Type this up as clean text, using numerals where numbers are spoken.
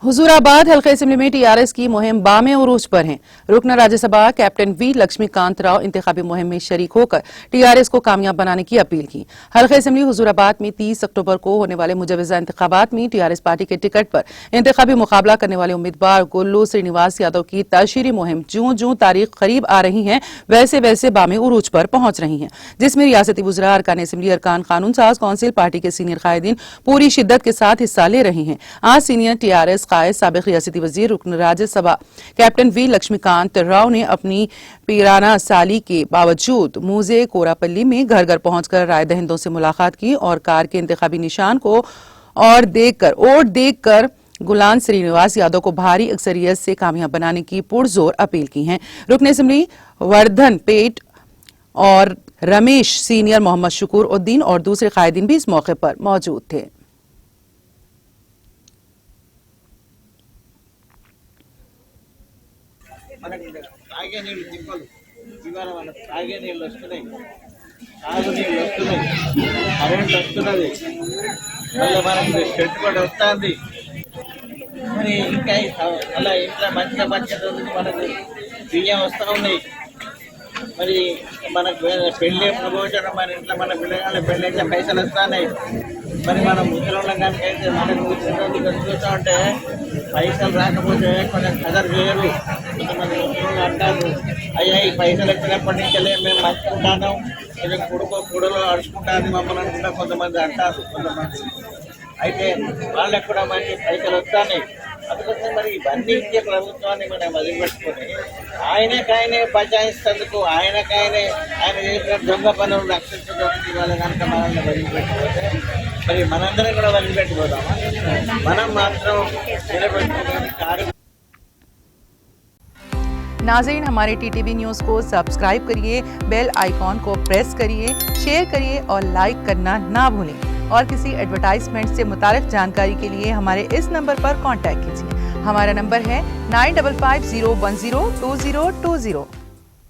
हुजूराबाद हल्का असेंबली में टीआरएस की मुहिम बामे उरूज पर है। रुकन राज्यसभा कैप्टन वी लक्ष्मीकांत राव इंतखाबी मुहिम में शरीक होकर टीआरएस को कामयाब बनाने की अपील की। हल्का असेंबली हुजूराबाद में 30 अक्टूबर को होने वाले मुजवजा इंतखाबात में टीआरएस पार्टी के टिकट पर इंतखाबी मुकाबला करने वाले उम्मीदवार गुल्लू श्रीनिवास यादव की ताशीरी मुहिम जूं जूं तारीख करीब आ रही है वैसे वैसे बामे उरूज पर पहुंच रही है, जिसमें रियासती वुज़रा, अरकान असेंबली, अरकान कानून साज कौंसिल, पार्टी के सीनियर कायदीन पूरी शिद्दत के साथ हिस्सा ले रहे हैं। आज सीनियर टीआरएस कायद साबिक रियासती वजीर रुकन राज्यसभा कैप्टन वी लक्ष्मीकांत राव ने अपनी पीराना साली के बावजूद मूजे कोरापल्ली में घर घर पहुंचकर राय दहिंदों से मुलाकात की और कार के इंतखाबी निशान को वोट देखकर गुलाम श्रीनिवास यादव को भारी अक्सरियत से कामयाब बनाने की पुरजोर अपील की है। रुकन असेंबली वर्धन पेट और रमेश, सीनियर मोहम्मद शुकूर उद्दीन और दूसरे कायदीन भी इस मौके पर मौजूद थे। మనకి తాగే నీళ్ళు తిప్పలు ఇవాళ మనకు తాగే నీళ్ళు వస్తున్నాయి, తాగునీళ్ళు వస్తున్నాయి, కరెంట్ వస్తున్నది, మళ్ళీ మనకి షెడ్ కూడా వస్తుంది. మరి ఇంకా అలా ఇంట్లో మంచిగా మనకు బియ్యం వస్తూ ఉన్నాయి. మరి మనకు పెళ్ళి భోజనం మన ఇంట్లో మన పిల్లగాళ్ళ పెళ్ళి అయితే పైసలు వస్తున్నాయి. మరి మనం ముసలిళ్ళం కనుక అయితే మనకు ముసలి చూస్తూ ఉంటే పైసలు రాకపోతే కొంచెం కదర్ చేయరు. కొంతమంది ముసలిళ్ళు అంటారు, అయ్యా ఈ పైసలు వచ్చినప్పటి నుంచి మేము మంచుకుంటాను, కొంచెం కొడులో అడుచుకుంటాను మమ్మల్ని అనుకుంటా కొంతమంది అంటారు. కొంతమంది అయితే వాళ్ళకు కూడా మంచి పైసలు వస్తాయి. అందుకోసం మరి ఇవన్నీ ఇచ్చే ప్రభుత్వాన్ని మనం వదిలిపెట్టుకొని ఆయనకాయనే బచాయిస్తేందుకు ఆయన చేసిన దొంగ పనులు రక్షించడానికి వాళ్ళ కనుక మనల్ని వదిలిపెట్టుకోతే మరి మనందరం కూడా వదిలిపెట్టుకోదామా? మనం మాత్రం నిలబెట్టుకుని కార్యం। नाज़रीन, हमारे टीटीवी न्यूज़ को सब्सक्राइब करिए, बेल आइकॉन को प्रेस करिए, शेयर करिए और लाइक करना ना भूलें। और किसी एडवर्टाइजमेंट से मुताल्लिक़ जानकारी के लिए हमारे इस नंबर पर कांटेक्ट कीजिए। हमारा नंबर है 9550102020।